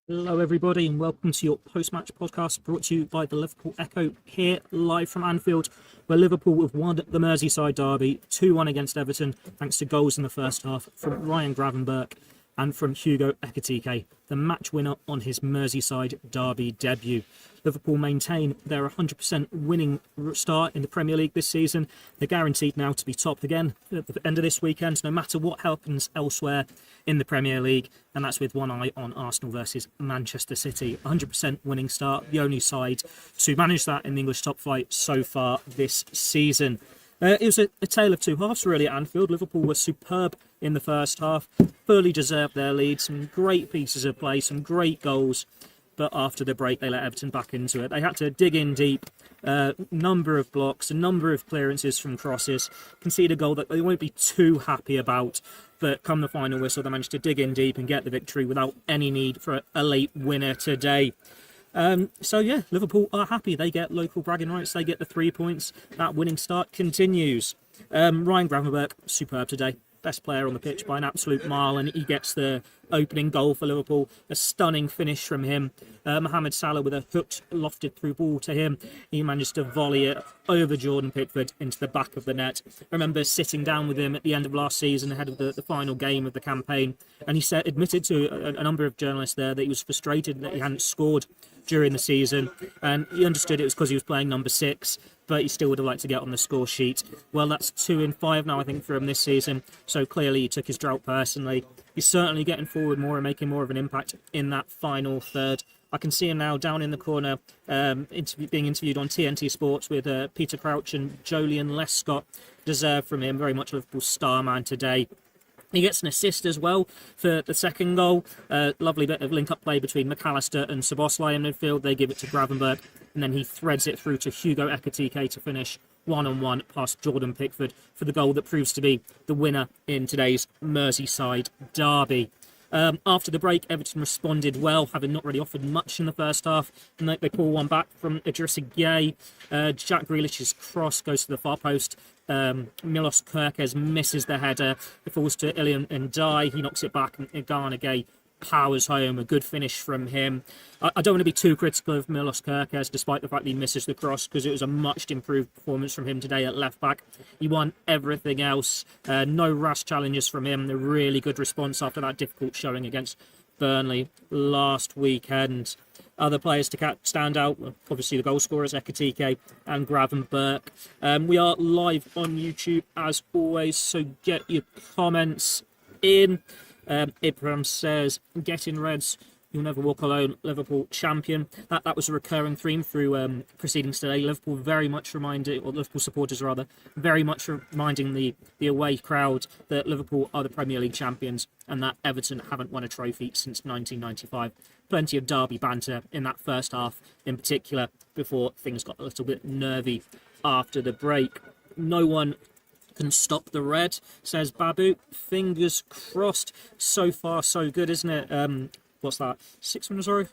Hello, everybody, and welcome to your post-match podcast brought to you by the Liverpool Echo here live from Anfield, where Liverpool have won the Merseyside derby 2-1 against Everton, thanks to goals in the first half from Ryan Gravenberch and from Hugo Ekitike, the match winner on his Merseyside derby debut. Liverpool maintain their 100% winning start in the Premier League this season. They're guaranteed now to be top again at the end of this weekend, no matter what happens elsewhere in the Premier League, and that's with one eye on Arsenal versus Manchester City. 100% winning start, the only side to manage that in the English top flight so far this season. It was a tale of two halves, really, at Anfield. Liverpool were superb in the first half, fully deserved their lead, some great pieces of play, some great goals. But after the break, they let Everton back into it. They had to dig in deep, number of blocks, a number of clearances from crosses, concede a goal that they won't be too happy about. But come the final whistle, they managed to dig in deep and get the victory without any need for a late winner today. Liverpool are happy. They get local bragging rights. They get the 3 points. That winning start continues. Ryan Gravenberch, superb today. Best player on the pitch by an absolute mile, and he gets the opening goal for Liverpool. A stunning finish from him. Mohamed Salah with a hooked, lofted through ball to him. He managed to volley it over Jordan Pickford into the back of the net. I remember sitting down with him at the end of last season ahead of the final game of the campaign, and he admitted to a number of journalists there that he was frustrated that he hadn't scored during the season, and he understood it was because he was playing number 6, but he still would have liked to get on the score sheet. Well, that's 2 in 5 now, I think, for him this season, so clearly he took his drought personally. He's certainly getting forward more and making more of an impact in that final third. I can see him now down in the corner, being interviewed on TNT Sports with Peter Crouch and Joleon Lescott. Deserved from him, very much Liverpool's star man today. He gets an assist as well for the second goal. Lovely bit of link-up play between McAllister and Szoboszlai in midfield. They give it to Gravenberch, and then he threads it through to Hugo Ekitike to finish one-on-one past Jordan Pickford for the goal that proves to be the winner in today's Merseyside derby. After the break, Everton responded well, having not really offered much in the first half, and they pull one back from Idrissa Gueye. Jack Grealish's cross goes to the far post. Milos Kerkez misses the header. It falls to Ilian Ndiaye. He knocks it back, and Gana Gueye powers home. A good finish from him. I don't want to be too critical of Milos Kerkez, despite the fact that he misses the cross, because it was a much improved performance from him today at left back. He won everything else. No rash challenges from him. A really good response after that difficult showing against Burnley last weekend. Other players to stand out, obviously the goal scorers, Ekitike and Gravenberch. We are live on YouTube as always, so get your comments in. Ibrahim says, get in Reds, you'll never walk alone, Liverpool champion. That was a recurring theme through proceedings today. Liverpool very much reminding, or Liverpool supporters rather, very much reminding the away crowd that Liverpool are the Premier League champions and that Everton haven't won a trophy since 1995. Plenty of derby banter in that first half in particular before things got a little bit nervy after the break. No one can stop the red, says Babu. Fingers crossed. So far, so good, isn't it? What's that? 6 winners, sorry.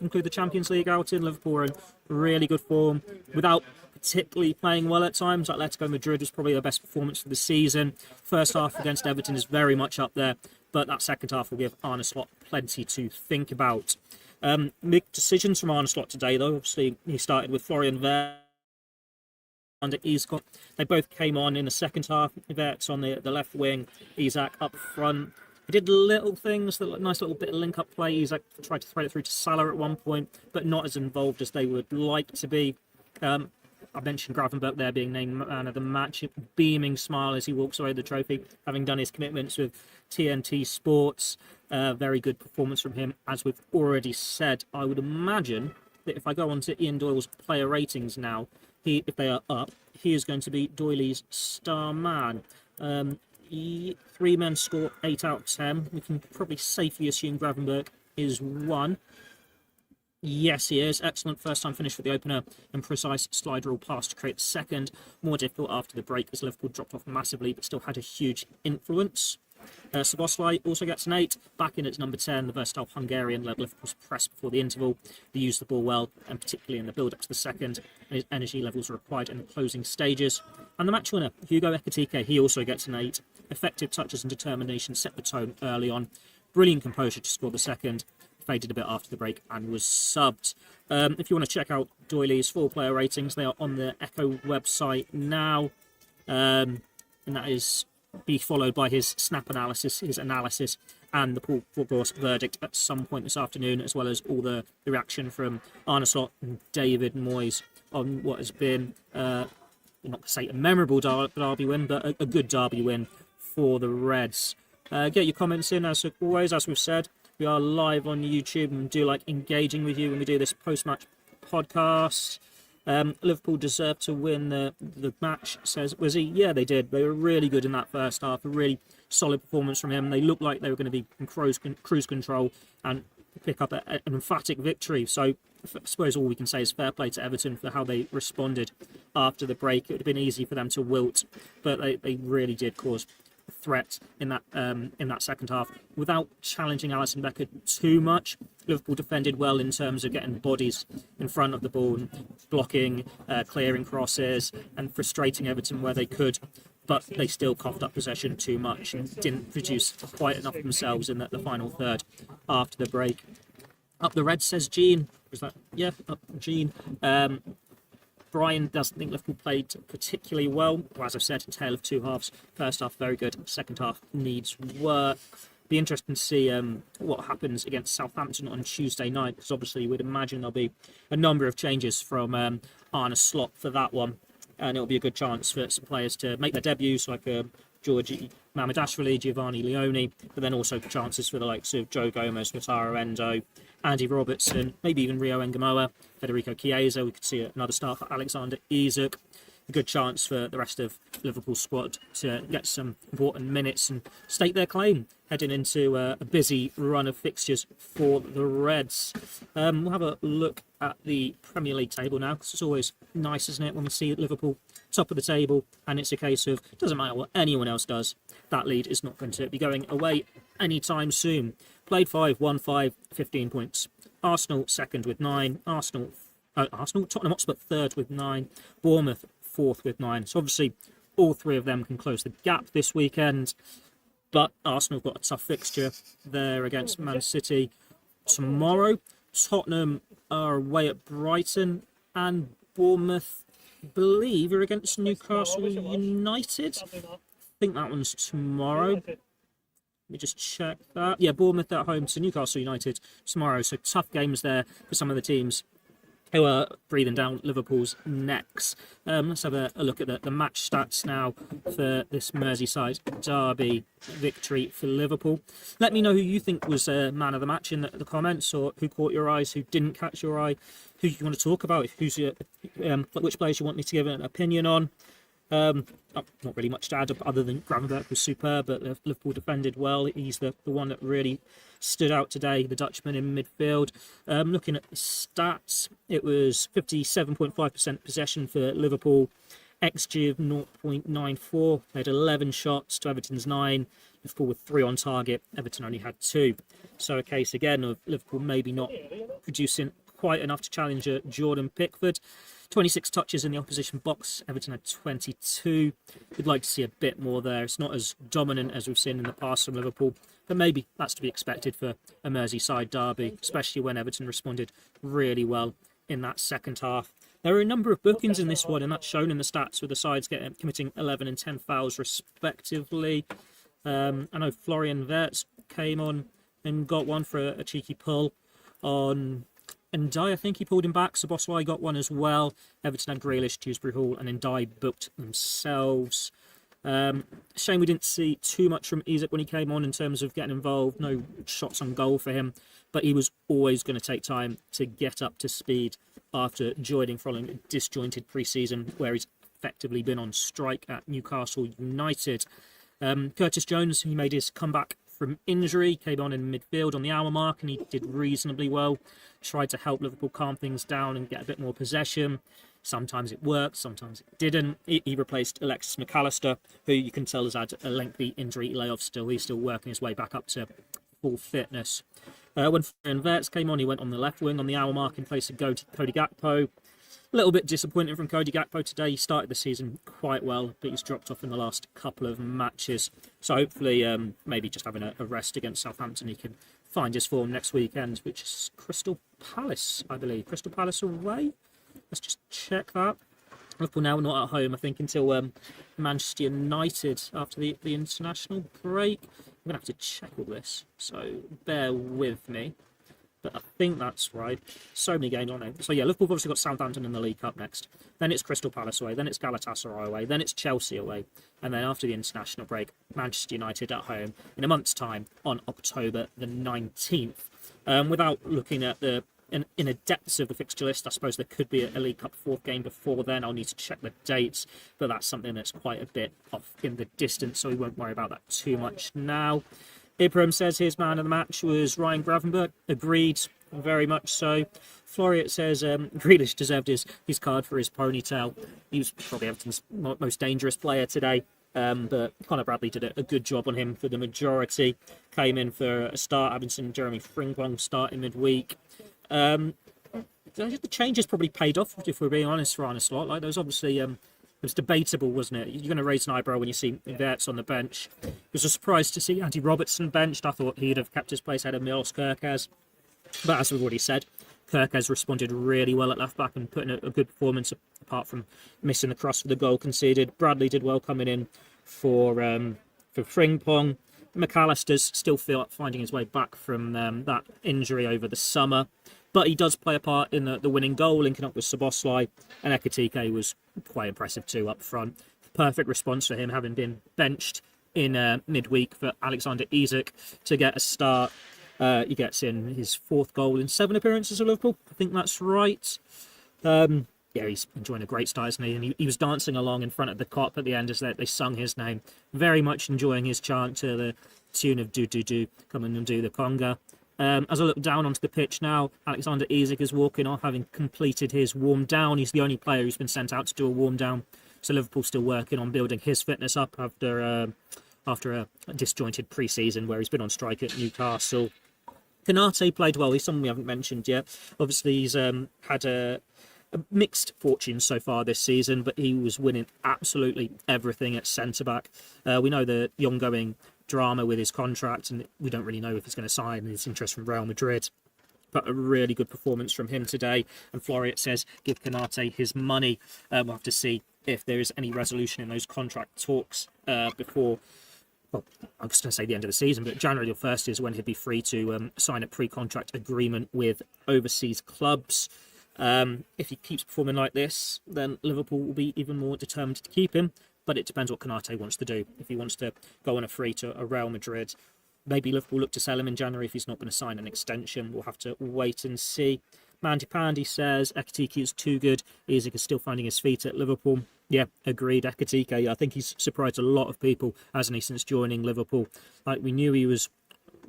Include the Champions League outing. Liverpool are in really good form without particularly playing well at times. Atletico Madrid was probably the best performance for the season. First half against Everton is very much up there, but that second half will give Arne Slot plenty to think about. Big decisions from Arne Slot today, though. Obviously, he started with Florian Wirtz and Isak. They both came on in the second half. Wirtz on the left wing, Isak up front. He did little things, nice little bit of link-up play. Isak tried to thread it through to Salah at one point, but not as involved as they would like to be. I mentioned Gravenberch there being named man of the match. Beaming smile as he walks away with the trophy, having done his commitments with TNT Sports. Very good performance from him, as we've already said. I would imagine that if I go on to Ian Doyle's player ratings now, if they are up, he is going to be Doyley's star man. 3 men score 8 out of 10. We can probably safely assume Gravenberch is 1. Yes, he is. Excellent first-time finish for the opener and precise slide rule pass to create the second. More difficult after the break as Liverpool dropped off massively but still had a huge influence. Szoboszlai also gets an 8. Back in at number 10, the versatile Hungarian led Liverpool's press before the interval. They used the ball well, and particularly in the build-up to the second, and his energy levels were required in the closing stages. And the match winner, Hugo Ekitike, he also gets an 8. Effective touches and determination set the tone early on. Brilliant composure to score the second. faded a bit after the break and was subbed. If you want to check out Doyley's 4-player ratings, they are on the Echo website now, and that is be followed by his snap analysis, his analysis, and the Paul Ross verdict at some point this afternoon, as well as all the reaction from Arne Slot and David Moyes on what has been, not to say a memorable derby win, but a good derby win for the Reds. Get your comments in, as always. As we've said, we are live on YouTube and do like engaging with you when we do this post-match podcast. Liverpool deserved to win the match, says Wizzy. Yeah, they did. They were really good in that first half. A really solid performance from him. They looked like they were going to be in cruise control and pick up an emphatic victory. So I suppose all we can say is fair play to Everton for how they responded after the break. It would have been easy for them to wilt, but they really did cause a threat in that second half without challenging Alisson Becker too much. Liverpool defended well in terms of getting bodies in front of the ball, blocking, clearing crosses, and frustrating Everton where they could. But they still coughed up possession too much and didn't produce quite enough themselves in the final third after the break. Up the Reds, says Gene. Was that? Yeah, up Gene. Brian doesn't think Liverpool played particularly well. As I've said, tale of two halves. First half, very good. Second half needs work. Be interesting to see what happens against Southampton on Tuesday night, because obviously we'd imagine there'll be a number of changes from Arne Slot for that one. And it'll be a good chance for some players to make their debuts, like Georgie Mamardashvili, Giovanni Leone, but then also chances for the likes of Joe Gomez, Wataru Endo, Andy Robertson, maybe even Rio Engamoa, Federico Chiesa. We could see another start for Alexander Isak. A good chance for the rest of Liverpool's squad to get some important minutes and stake their claim heading into a busy run of fixtures for the Reds. We'll have a look at the Premier League table now, because it's always nice, isn't it, when we see Liverpool top of the table and it's a case of it doesn't matter what anyone else does, that lead is not going to be going away anytime soon. Played 5, won 5, 15 points. Arsenal second with 9. Tottenham Hotspur third with 9. Bournemouth fourth with 9. So obviously all three of them can close the gap this weekend, but Arsenal have got a tough fixture there against Man City tomorrow. Tottenham are away at Brighton, and Bournemouth, I believe, are against Newcastle United. I think that one's tomorrow. Let me just check that. Yeah, Bournemouth at home to Newcastle United tomorrow. So tough games there for some of the teams who are breathing down Liverpool's necks. Let's have a look at the match stats now for this Merseyside derby victory for Liverpool. Let me know who you think was man of the match in the comments, or who caught your eyes, who didn't catch your eye, who you want to talk about, which players you want me to give an opinion on. Not really much to add other than Gravenberch was superb, but Liverpool defended well. He's the one that really stood out today, the Dutchman in midfield. Looking at the stats, it was 57.5% possession for Liverpool, XG of 0.94. They had 11 shots to Everton's 9. Liverpool with 3 on target. Everton only had 2. So a case again of Liverpool maybe not producing quite enough to challenge Jordan Pickford. 26 touches in the opposition box. Everton had 22. We'd like to see a bit more there. It's not as dominant as we've seen in the past from Liverpool, but maybe that's to be expected for a Merseyside derby, especially when Everton responded really well in that second half. There are a number of bookings in this one, and that's shown in the stats, with the sides committing 11 and 10 fouls respectively. I know Florian Wirtz came on and got one for a cheeky pull on Ndiaye. I think he pulled him back. Szoboszlai got one as well. Everton had Grealish, Dewsbury Hall, and Ndiaye booked themselves. Shame we didn't see too much from Isak when he came on in terms of getting involved. No shots on goal for him, but he was always going to take time to get up to speed after joining following a disjointed pre-season where he's effectively been on strike at Newcastle United. Curtis Jones, he made his comeback from injury, came on in midfield on the hour mark, and he did reasonably well. Tried to help Liverpool calm things down and get a bit more possession. Sometimes it worked, sometimes it didn't. He replaced Alexis McAllister, who you can tell has had a lengthy injury layoff still. He's still working his way back up to full fitness. When Florian Wirtz came on, he went on the left wing on the hour mark in place of Cody Gakpo. A little bit disappointing from Cody Gakpo today. He started the season quite well, but he's dropped off in the last couple of matches. So hopefully, maybe just having a rest against Southampton, he can find his form next weekend, which is Crystal Palace, I believe. Crystal Palace away. Let's just check that. Liverpool now not at home, I think, until Manchester United after the international break. I'm going to have to check all this, so bear with me. But I think that's right. So many games on it. So yeah, Liverpool have obviously got Southampton in the League Cup next. Then it's Crystal Palace away. Then it's Galatasaray away. Then it's Chelsea away. And then after the international break, Manchester United at home in a month's time on October the 19th. Without looking at the inner depths of the fixture list, I suppose there could be a League Cup fourth game before then. I'll need to check the dates, but that's something that's quite a bit off in the distance, so we won't worry about that too much now. Ibrahim says his man of the match was Ryan Gravenberch. Agreed, very much so. Floriat says Grealish deserved his card for his ponytail. He was probably Everton's most dangerous player today. But Conor Bradley did a good job on him for the majority. Came in for a start, having seen Jeremy Frimpong start in midweek. The changes probably paid off, if we're being honest, for Arne Slot. Like, there was obviously... it was debatable, wasn't it? You're going to raise an eyebrow when you see Verts on the bench. It was a surprise to see Andy Robertson benched. I thought he'd have kept his place ahead of Milos Kerkez. But as we've already said, Kerkez responded really well at left-back and put in a good performance, apart from missing the cross for the goal conceded. Bradley did well coming in for Frimpong. McAllister's still finding his way back from that injury over the summer. But he does play a part in the winning goal, linking up with Szoboszlai, and Ekitike was quite impressive too up front. Perfect response for him, having been benched in midweek for Alexander Isak to get a start. He gets in his fourth goal in 7 appearances for Liverpool. I think that's right. Yeah, he's enjoying a great start, isn't he? And he was dancing along in front of the cop at the end as they sung his name. Very much enjoying his chant to the tune of "Do Do Do, come in and do the conga." As I look down onto the pitch now, Alexander Isak is walking off, having completed his warm down. He's the only player who's been sent out to do a warm down. So Liverpool's still working on building his fitness up after a disjointed pre-season where he's been on strike at Newcastle. Konate played well. He's someone we haven't mentioned yet. Obviously, he's had a mixed fortune so far this season, but he was winning absolutely everything at centre-back. We know the ongoing drama with his contract, and we don't really know if he's going to sign his interest from Real Madrid. But a really good performance from him today. And Floriat says, give Konate his money. We'll have to see if there is any resolution in those contract talks before, well, I'm just going to say the end of the season, but January the 1st is when he'll be free to sign a pre-contract agreement with overseas clubs. If he keeps performing like this, then Liverpool will be even more determined to keep him. But it depends what Konate wants to do. If he wants to go on a free to a Real Madrid, maybe Liverpool look to sell him in January if he's not going to sign an extension. We'll have to wait and see. Mandy Pandy says Ekitike is too good. Isak is still finding his feet at Liverpool. Yeah, agreed. Ekitike, I think he's surprised a lot of people, hasn't he, since joining Liverpool. Like, we knew he was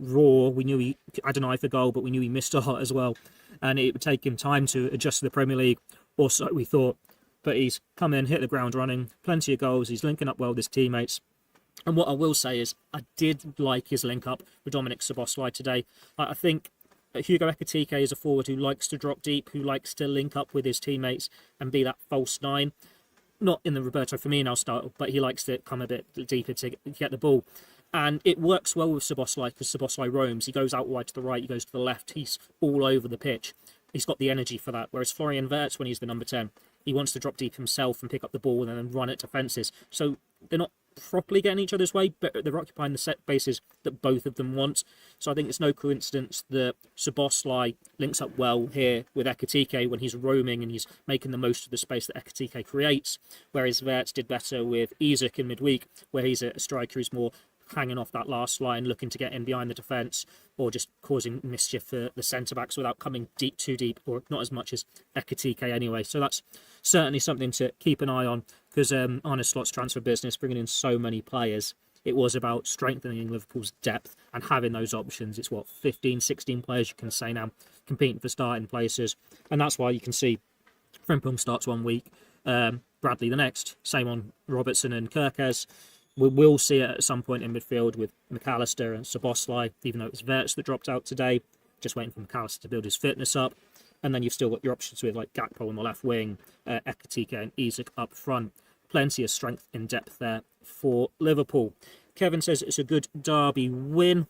raw. We knew he had an eye for goal, but we knew he missed a lot as well. And it would take him time to adjust to the Premier League, or so we thought. But he's come in, hit the ground running, plenty of goals. He's linking up well with his teammates. And what I will say is, I did like his link up with Dominic Szoboszlai today. I think Hugo Ekitike is a forward who likes to drop deep, who likes to link up with his teammates and be that false nine. Not in the Roberto Firmino style, but he likes to come a bit deeper to get the ball. And it works well with Szoboszlai because Szoboszlai roams. He goes out wide to the right, he goes to the left. He's all over the pitch. He's got the energy for that. Whereas Florian Wirtz, when he's the number 10, he wants to drop deep himself and pick up the ball and then run it to fences. So they're not properly getting each other's way, but they're occupying the set bases that both of them want. So I think it's no coincidence that Szoboszlai links up well here with Ekitike when he's roaming and he's making the most of the space that Ekitike creates, whereas Wirtz did better with Isak in midweek, where he's a striker who's more hanging off that last line, looking to get in behind the defence, or just causing mischief for the centre-backs without coming too deep, or not as much as Ekitike anyway. So that's certainly something to keep an eye on, because Arne Slot's transfer business, bringing in so many players, it was about strengthening Liverpool's depth and having those options. It's 15, 16 players you can say now competing for starting places, and that's why you can see Frimpong starts one week, Bradley the next, same on Robertson and Kerkez. We will see it at some point in midfield with McAllister and Szoboszlai, even though it was Wirtz that dropped out today. Just waiting for McAllister to build his fitness up. And then you've still got your options with like Gakpo on the left wing, Ekitike and Isak up front. Plenty of strength in depth there for Liverpool. Kevin says it's a good derby win.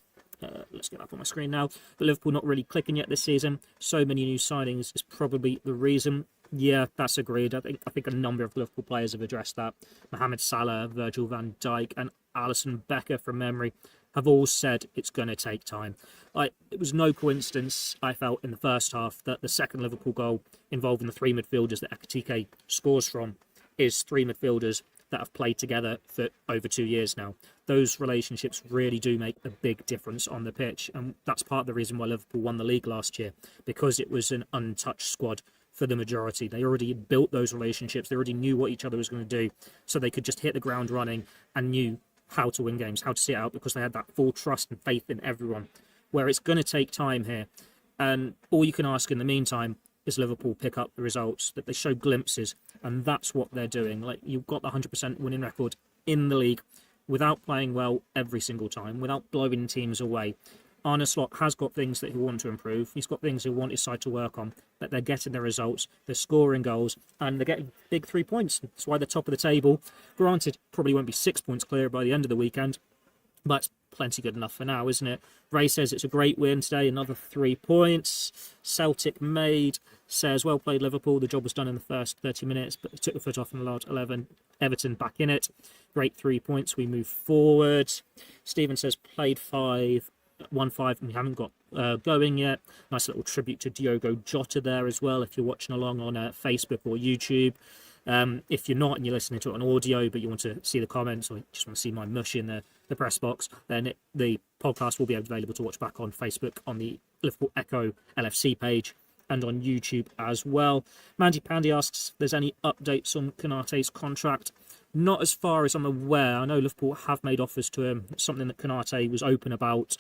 let's get up on my screen now. But Liverpool not really clicking yet this season. So many new signings is probably the reason. Yeah, that's agreed. I think a number of Liverpool players have addressed that. Mohamed Salah, Virgil van Dijk, and Alisson Becker, from memory, have all said it's going to take time. It was no coincidence, I felt, in the first half that the second Liverpool goal involving the three midfielders that Ekitike scores from is three midfielders that have played together for over 2 years now. Those relationships really do make a big difference on the pitch, and that's part of the reason why Liverpool won the league last year, because it was an untouched squad for the majority. They already built those relationships, they already knew what each other was going to do, so they could just hit the ground running and knew how to win games, how to see it out, because they had that full trust and faith in everyone. Where it's going to take time here, and all you can ask in the meantime is Liverpool pick up the results, that they show glimpses, and that's what they're doing. You've got the 100% winning record in the league without playing well every single time, without blowing teams away. Arne Slot has got things that he wants to improve. He's got things he wants his side to work on, but they're getting the results, they're scoring goals, and they're getting big 3 points. That's why they're top of the table. Granted, probably won't be 6 points clear by the end of the weekend, but it's plenty good enough for now, isn't it? Ray says it's a great win today, another 3 points. Celtic Made says, well played Liverpool, the job was done in the first 30 minutes, but took the foot off in the last 11. Everton back in it. Great 3 points, we move forward. Stephen says, played 5. 1-5, and we haven't got going yet. Nice little tribute to Diogo Jota there as well, if you're watching along on Facebook or YouTube. If you're not and you're listening to it on audio but you want to see the comments or you just want to see my mush in the press box, then the podcast will be available to watch back on Facebook on the Liverpool Echo LFC page and on YouTube as well. Mandy Pandy asks if there's any updates on Konate's contract. Not as far as I'm aware. I know Liverpool have made offers to him. It's something that Konate was open about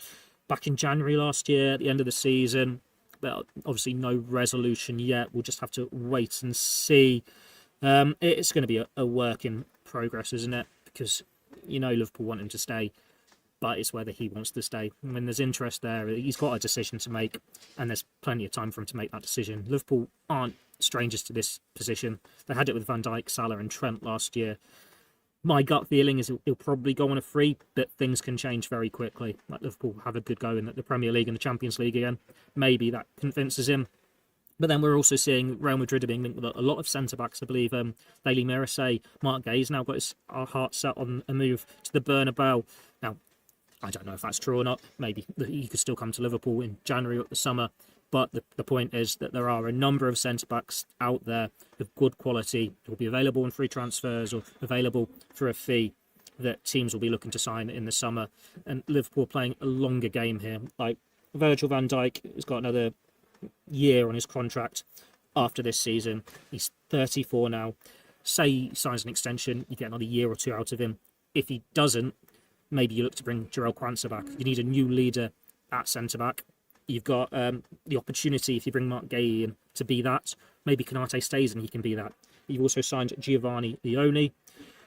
back in January last year, at the end of the season. But obviously no resolution yet. We'll just have to wait and see. It's going to be a work in progress, isn't it? Because, Liverpool want him to stay, but it's whether he wants to stay. When there's interest there, he's got a decision to make, and there's plenty of time for him to make that decision. Liverpool aren't strangers to this position. They had it with Van Dijk, Salah and Trent last year. My gut feeling is he'll probably go on a free, but things can change very quickly. Liverpool have a good go in the Premier League and the Champions League again. Maybe that convinces him. But then we're also seeing Real Madrid being linked with a lot of centre-backs. I believe Daily Mirror say Mark Gay's now got his heart set on a move to the Bernabeu. Now, I don't know if that's true or not. Maybe he could still come to Liverpool in January or the summer. But the point is that there are a number of centre-backs out there of good quality who will be available in free transfers or available for a fee that teams will be looking to sign in the summer. And Liverpool are playing a longer game here. Virgil van Dijk has got another year on his contract after this season. He's 34 now. Say he signs an extension, you get another year or two out of him. If he doesn't, maybe you look to bring Jarell Quansah back. You need a new leader at centre-back. You've got the opportunity, if you bring Mark Gay in, to be that. Maybe Konate stays and he can be that. You've also signed Giovanni Leone,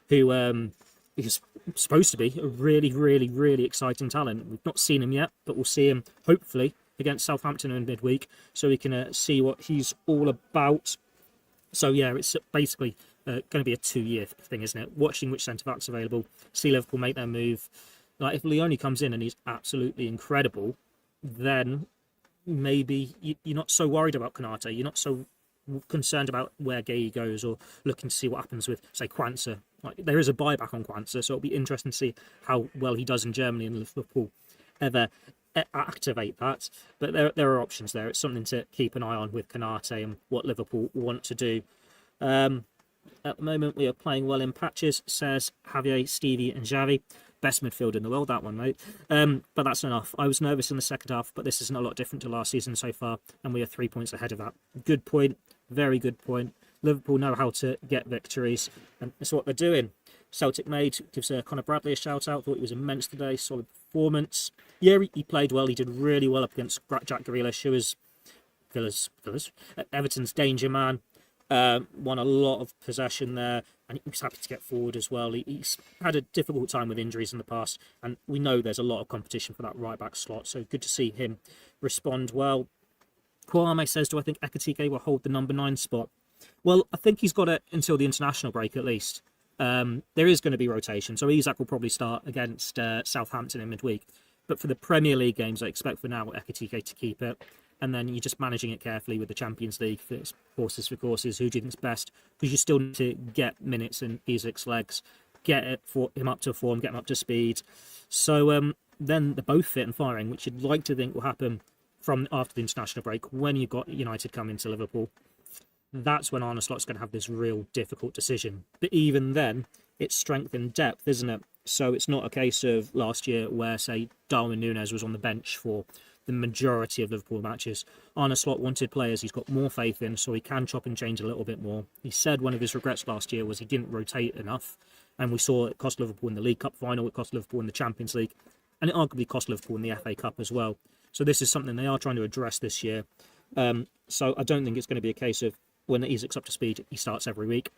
who is supposed to be a really, really, really exciting talent. We've not seen him yet, but we'll see him, hopefully, against Southampton in midweek, so we can see what he's all about. So, yeah, it's basically going to be a 2-year thing, isn't it? Watching which centre-back's available, see Liverpool make their move. If Leone comes in and he's absolutely incredible, then maybe you're not so worried about Konate. You're not so concerned about where Gay goes or looking to see what happens with, say, Quansah. There is a buyback on Quansah, so it'll be interesting to see how well he does in Germany and Liverpool ever activate that. But there are options there. It's something to keep an eye on with Konate and what Liverpool want to do. At the moment, we are playing well in patches, says Javier, Stevie and Xavi. Best midfield in the world, that one, mate. But that's enough. I was nervous in the second half, but this isn't a lot different to last season so far, and we are 3 points ahead of that. Good point. Very good point. Liverpool know how to get victories, and that's what they're doing. Celtic Made gives Conor Bradley a shout-out. Thought he was immense today. Solid performance. Yeah, he played well. He did really well up against Jack Grealish, who is Everton's danger man. Won a lot of possession there, and he was happy to get forward as well. He's had a difficult time with injuries in the past, and we know there's a lot of competition for that right-back slot, so good to see him respond well. Kwame says, do I think Ekitike will hold the number 9 spot? Well, I think he's got it until the international break at least. There is going to be rotation, so Isak will probably start against Southampton in midweek. But for the Premier League games, I expect for now Ekitike to keep it. And then you're just managing it carefully with the Champions League. If it's horses for courses, who do you think's best? Because you still need to get minutes in Isak's legs, get him up to form, get him up to speed. So then they're both fit and firing, which you'd like to think will happen from after the international break when you've got United coming to Liverpool. That's when Arne Slot's going to have this real difficult decision. But even then, it's strength and depth, isn't it? So it's not a case of last year where, say, Darwin Núñez was on the bench for the majority of Liverpool matches. Arne Slot wanted players he's got more faith in, so he can chop and change a little bit more. He said one of his regrets last year was he didn't rotate enough, and we saw it cost Liverpool in the League Cup final, it cost Liverpool in the Champions League, and it arguably cost Liverpool in the FA Cup as well. So this is something they are trying to address this year. So I don't think it's going to be a case of when Isak's up to speed, he starts every week.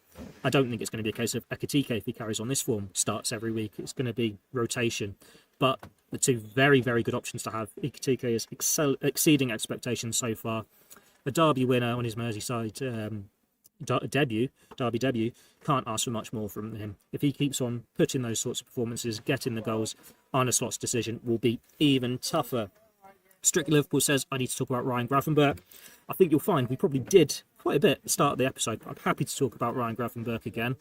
I don't think it's going to be a case of Ekitike, if he carries on this form, starts every week. It's going to be rotation. But the two very, very good options to have. Ekitike is exceeding expectations so far. A Derby winner on his Merseyside Derby debut, can't ask for much more from him. If he keeps on putting those sorts of performances, getting the goals, Arne Slot's decision will be even tougher. Strictly Liverpool says, I need to talk about Ryan Gravenberch. I think you'll find we probably did quite a bit at the start of the episode. I'm happy to talk about Ryan Gravenberch again.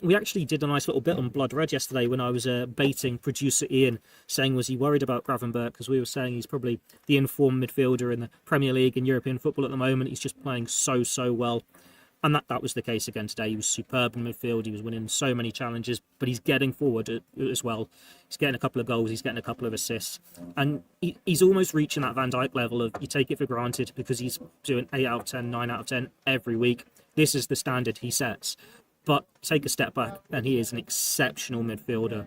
We actually did a nice little bit on Blood Red yesterday when I was baiting producer Ian, saying was he worried about Gravenberch, because we were saying he's probably the informed midfielder in the Premier League and European football at the moment. He's just playing so well. And that was the case again today. He was superb in midfield. He was winning so many challenges, but he's getting forward as well. He's getting a couple of goals. He's getting a couple of assists. And he's almost reaching that Van Dijk level of you take it for granted because he's doing 8 out of 10, 9 out of 10 every week. This is the standard he sets. But take a step back, and he is an exceptional midfielder.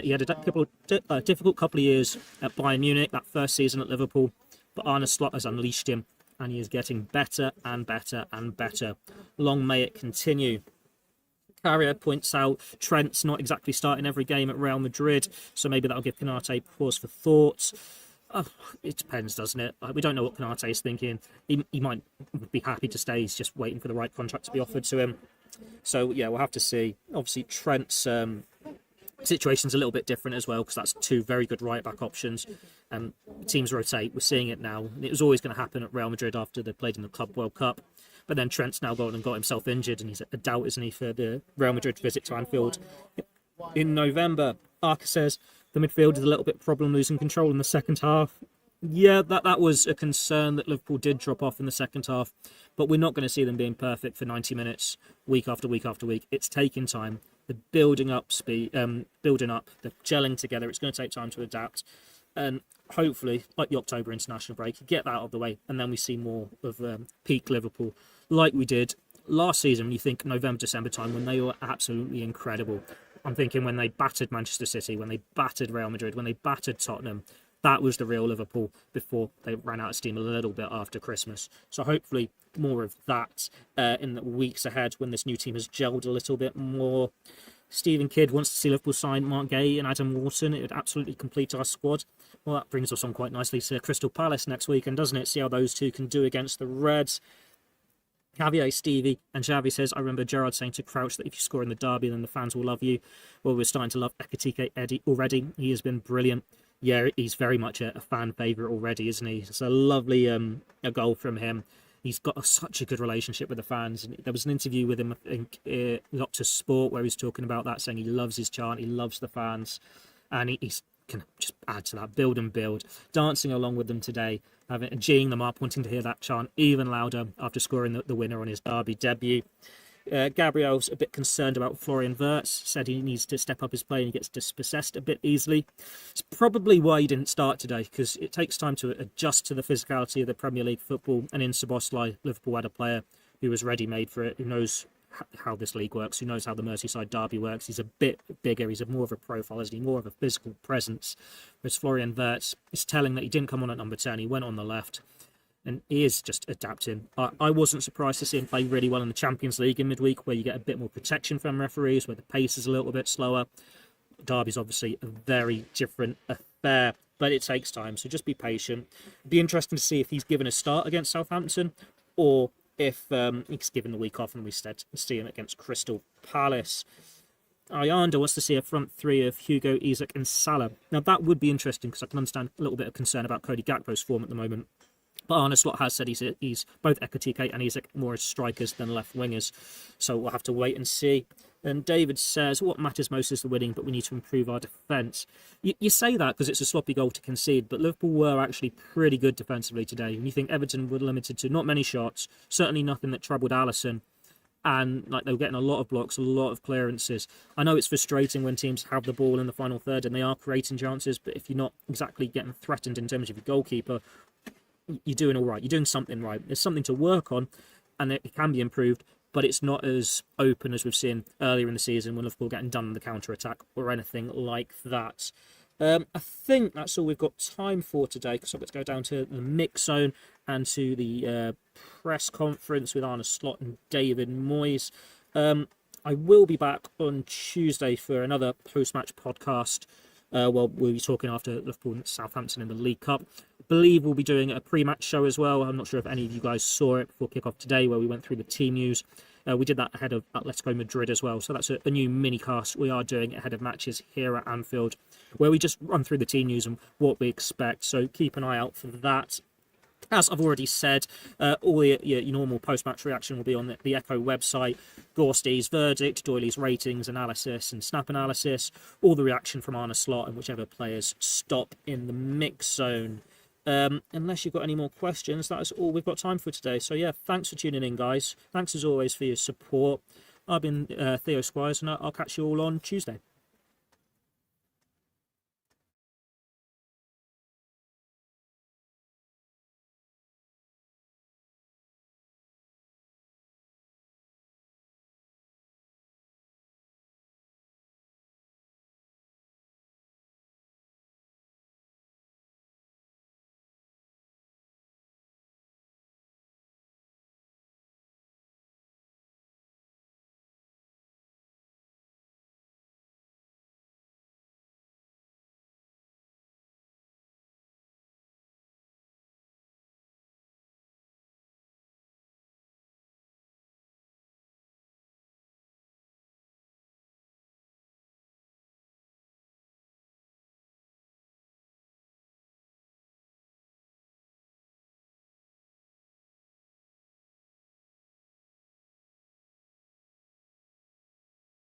He had a difficult couple of years at Bayern Munich, that first season at Liverpool. But Arne Slot has unleashed him, and he is getting better and better and better. Long may it continue. Carrier points out Trent's not exactly starting every game at Real Madrid, so maybe that'll give Konate pause for thought. It depends, doesn't it? We don't know what Konate is thinking. He might be happy to stay. He's just waiting for the right contract to be offered to him. So, yeah, we'll have to see. Obviously, Trent's situation's a little bit different as well, because that's two very good right-back options. And teams rotate. We're seeing it now. It was always going to happen at Real Madrid after they played in the Club World Cup. But then Trent's now gone and got himself injured, and he's a doubt, isn't he, for the Real Madrid visit to Anfield in November. Arca says the midfield is a little bit problem losing control in the second half. Yeah, that was a concern that Liverpool did drop off in the second half, but we're not going to see them being perfect for 90 minutes, week after week after week. It's taking time. The building up, the gelling together. It's going to take time to adapt, and hopefully, like the October international break, get that out of the way, and then we see more of peak Liverpool, like we did last season. When you think November, December time, when they were absolutely incredible. I'm thinking when they battered Manchester City, when they battered Real Madrid, when they battered Tottenham. That was the real Liverpool before they ran out of steam a little bit after Christmas. So hopefully more of that in the weeks ahead when this new team has gelled a little bit more. Stephen Kidd wants to see Liverpool sign Mark Gay and Adam Wharton. It would absolutely complete our squad. Well, that brings us on quite nicely to Crystal Palace next weekend, doesn't it? See how those two can do against the Reds. Javier, Stevie, and Xavi says, I remember Gerrard saying to Crouch that if you score in the derby, then the fans will love you. Well, we're starting to love Ekitike Eddie already. He has been brilliant. Yeah, he's very much a fan favourite already, isn't he? It's a lovely a goal from him. He's got such a good relationship with the fans. And there was an interview with him, I think, Optus Sport, where he's talking about that, saying he loves his chant, he loves the fans, and he's can just add to that, build and build, dancing along with them today, geeing them up, wanting to hear that chant even louder after scoring the winner on his derby debut. Gabriel's a bit concerned about Florian Wirtz, said he needs to step up his play and he gets dispossessed a bit easily. It's probably why he didn't start today, because it takes time to adjust to the physicality of the Premier League football, and in Szoboszlai, Liverpool had a player who was ready-made for it, who knows how this league works, who knows how the Merseyside derby works. He's a bit bigger, he's more of a profile, isn't he? More of a physical presence. Whereas Florian Wirtz is telling that he didn't come on at number 10, he went on the left. And he is just adapting. I wasn't surprised to see him play really well in the Champions League in midweek, where you get a bit more protection from referees, where the pace is a little bit slower. Derby's obviously a very different affair, but it takes time, so just be patient. It'd be interesting to see if he's given a start against Southampton, or if he's given the week off and we instead see him against Crystal Palace. Ayanda wants to see a front three of Hugo, Isak and Salah. Now, that would be interesting because I can understand a little bit of concern about Cody Gakpo's form at the moment. But Arne Slot has said he's both Ekitike and Isak more as strikers than left wingers. So we'll have to wait and see. And David says, what matters most is the winning, but we need to improve our defence. You say that because it's a sloppy goal to concede, but Liverpool were actually pretty good defensively today. And you think Everton were limited to not many shots, certainly nothing that troubled Alisson. And like they were getting a lot of blocks, a lot of clearances. I know it's frustrating when teams have the ball in the final third and they are creating chances, but if you're not exactly getting threatened in terms of your goalkeeper, you're doing all right. You're doing something right. There's something to work on, and it can be improved, but it's not as open as we've seen earlier in the season when Liverpool getting done in the counter-attack or anything like that. I think that's all we've got time for today because I've got to go down to the mix zone and to the press conference with Arne Slot and David Moyes. I will be back on Tuesday for another post-match podcast. We'll be talking after Liverpool and Southampton in the League Cup. I believe we'll be doing a pre-match show as well. I'm not sure if any of you guys saw it before kick-off today where we went through the team news. We did that ahead of Atletico Madrid as well. So that's a new mini-cast we are doing ahead of matches here at Anfield where we just run through the team news and what we expect. So keep an eye out for that. As I've already said, all your normal post-match reaction will be on the Echo website. Gorsty's verdict, Doyley's ratings, analysis and snap analysis. All the reaction from Arne Slot and whichever players stop in the mix zone. Unless you've got any more questions, that is all we've got time for today. So yeah, thanks for tuning in, guys. Thanks as always for your support. I've been Theo Squires, and I'll catch you all on Tuesday.